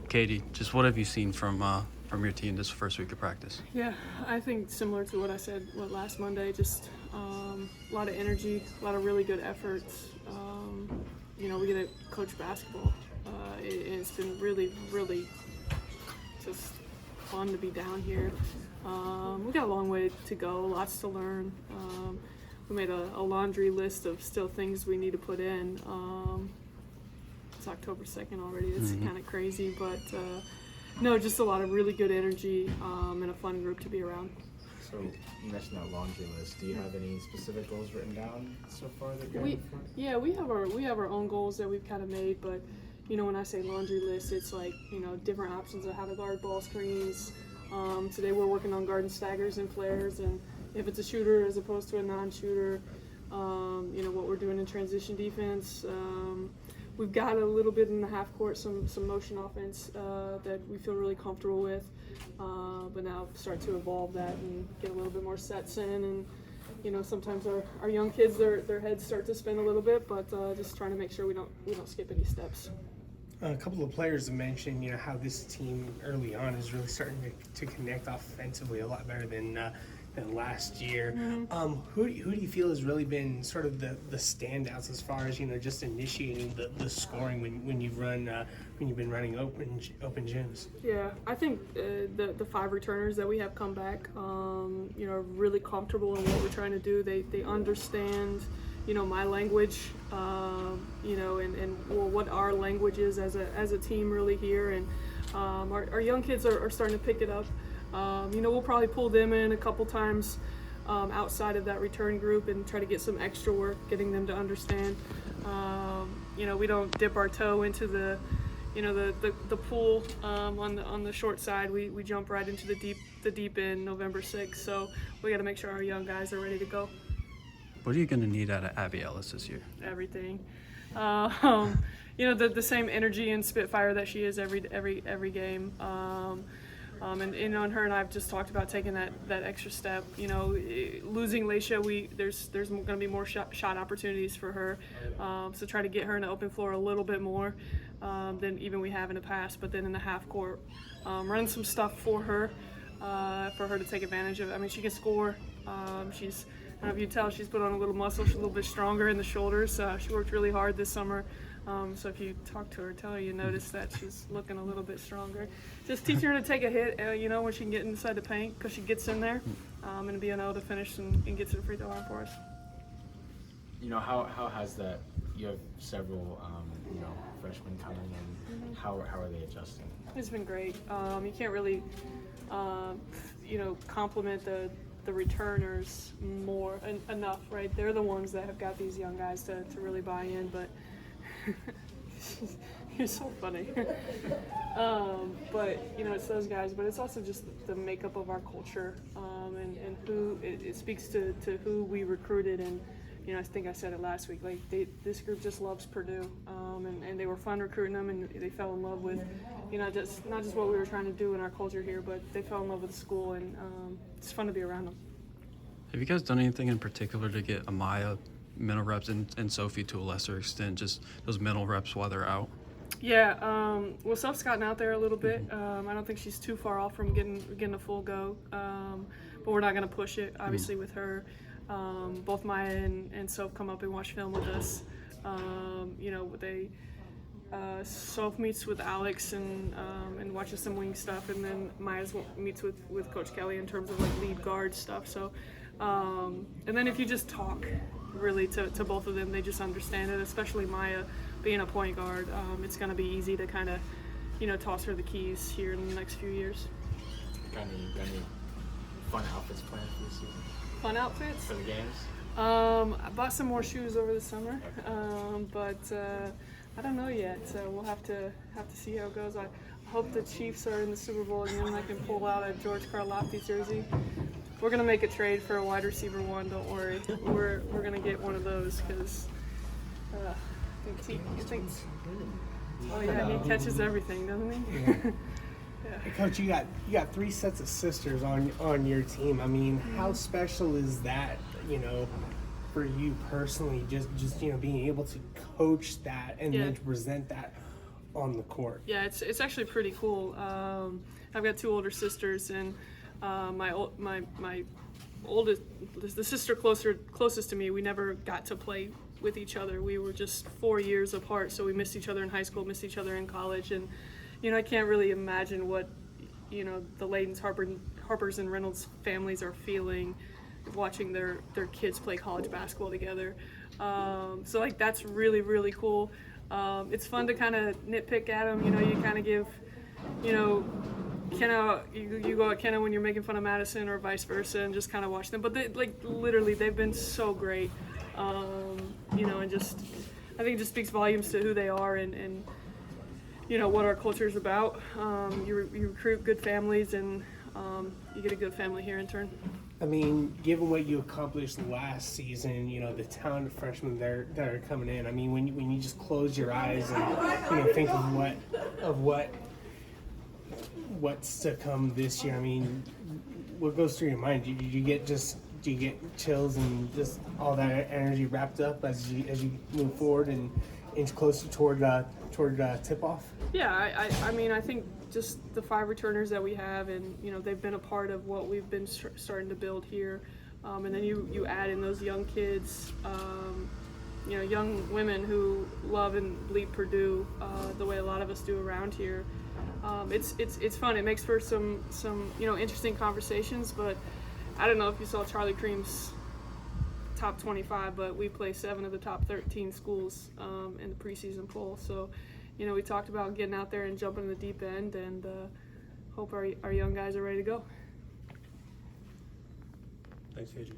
Katie, just what have you seen from your team this first week of practice? Yeah, I think similar to what I said last Monday, just a lot of energy, a lot of really good efforts. We get to coach basketball. It's been really, really just fun to be down here. We got a long way to go, lots to learn. We made a laundry list of still things we need to put in. It's October 2nd already. It's kind of crazy, but no, just a lot of really good energy and a fun group to be around. So you mentioned that laundry list. Do you have any specific goals written down so far that you're we have our own goals that we've kind of made, but when I say laundry list, it's like different options of how to guard ball screens. Today we're working on guarding staggers and flares, and if it's a shooter as opposed to a non-shooter, what we're doing in transition defense. We've got a little bit in the half court, some motion offense that we feel really comfortable with, but now start to evolve that and get a little bit more sets in. And sometimes our young kids, their heads start to spin a little bit, but just trying to make sure we don't skip any steps. A couple of players have mentioned, how this team early on is really starting to connect offensively a lot better than last year. Who do you feel has really been sort of the standouts as far as just initiating the scoring when you've been running open gyms? Yeah, I think the 5 returners that we have come back, are really comfortable in what we're trying to do. They understand my language, and what our language is as a team really here, and our young kids are starting to pick it up. We'll probably pull them in a couple times outside of that return group and try to get some extra work, getting them to understand. We don't dip our toe into the pool on the short side. We jump right into the deep end November 6th. So we got to make sure our young guys are ready to go. What are you going to need out of Abby Ellis this year? Everything. The same energy and spitfire that she is every game. And her and I have just talked about taking that extra step. Losing Laisha, there's going to be more shot opportunities for her. So try to get her in the open floor a little bit more than even we have in the past. But then in the half court, run some stuff for her to take advantage of. I mean, she can score. I don't know if you tell, she's put on a little muscle. She's a little bit stronger in the shoulders. She worked really hard this summer. So if you talk to her, tell her you notice that she's looking a little bit stronger. Just teach her to take a hit, when she can get inside the paint, because she gets in there, and being able to finish and get to the free throw line for us. How has that? You have several, freshmen coming in. How are they adjusting? It's been great. You can't really, compliment the returners enough, right? They're the ones that have got these young guys to really buy in, but you're so funny. But it's those guys, but it's also just the makeup of our culture, and who it speaks to who we recruited. And I think I said it last week, like this group just loves Purdue, and they were fun recruiting them, and they fell in love with just not just what we were trying to do in our culture here, but they fell in love with the school, and it's fun to be around them. Have you guys done anything in particular to get Amaya mental reps and Sophie to a lesser extent, just those mental reps while they're out? Yeah, Soph's gotten out there a little bit. I don't think she's too far off from getting a full go, but we're not going to push it, obviously, with her. Both Maya and Soph come up and watch film with us. Soph meets with Alex and watches some wing stuff, and then Maya meets with Coach Kelly in terms of like lead guard stuff. So, and then if you just talk really to both of them, they just understand it. Especially Maya being a point guard, it's going to be easy to kind of toss her the keys here in the next few years. Got any fun outfits planned for the season? Fun outfits for the games? I bought some more shoes over the summer, but I don't know yet. So we'll have to see how it goes. I hope the Chiefs are in the Super Bowl again and I can pull out a George Karlaftis jersey. We're gonna make a trade for a wide receiver one. Don't worry. We're gonna get one of those because I think. Oh yeah, he catches everything, doesn't he? Yeah. Yeah. Hey, Coach, you got 3 sets of sisters on your team. I mean, how special is that? For you personally, just being able to coach that and then to present that on the court. Yeah, it's actually pretty cool. I've got two older sisters, and my oldest, the sister closest to me, we never got to play with each other. We were just 4 years apart, so we missed each other in high school, missed each other in college, and I can't really imagine what the Layden's, Harpers, and Reynolds families are feeling watching their kids play college basketball together. So like that's really, really cool. It's fun to kind of nitpick at them. You kind of give, Kenna, you go at Kenna when you're making fun of Madison or vice versa, and just kind of watch them. But literally, they've been so great. And just, I think it just speaks volumes to who they are and what our culture is about. You recruit good families, and you get a good family here in turn. I mean, given what you accomplished last season, the talent of freshmen that are coming in. I mean, when you just close your eyes and think of what's to come this year. I mean, what goes through your mind? Do you get chills and just all that energy wrapped up as you move forward and inch closer toward tip off? Yeah, I mean, I think just the 5 returners that we have, and they've been a part of what we've been starting to build here, and then you add in those young kids, young women who love and bleed Purdue the way a lot of us do around here. It's fun. It makes for some interesting conversations, but I don't know if you saw Charlie Cream's top 25, but we play 7 of the top 13 schools in the preseason poll. So, we talked about getting out there and jumping in the deep end, and hope our young guys are ready to go. Thanks, AJ.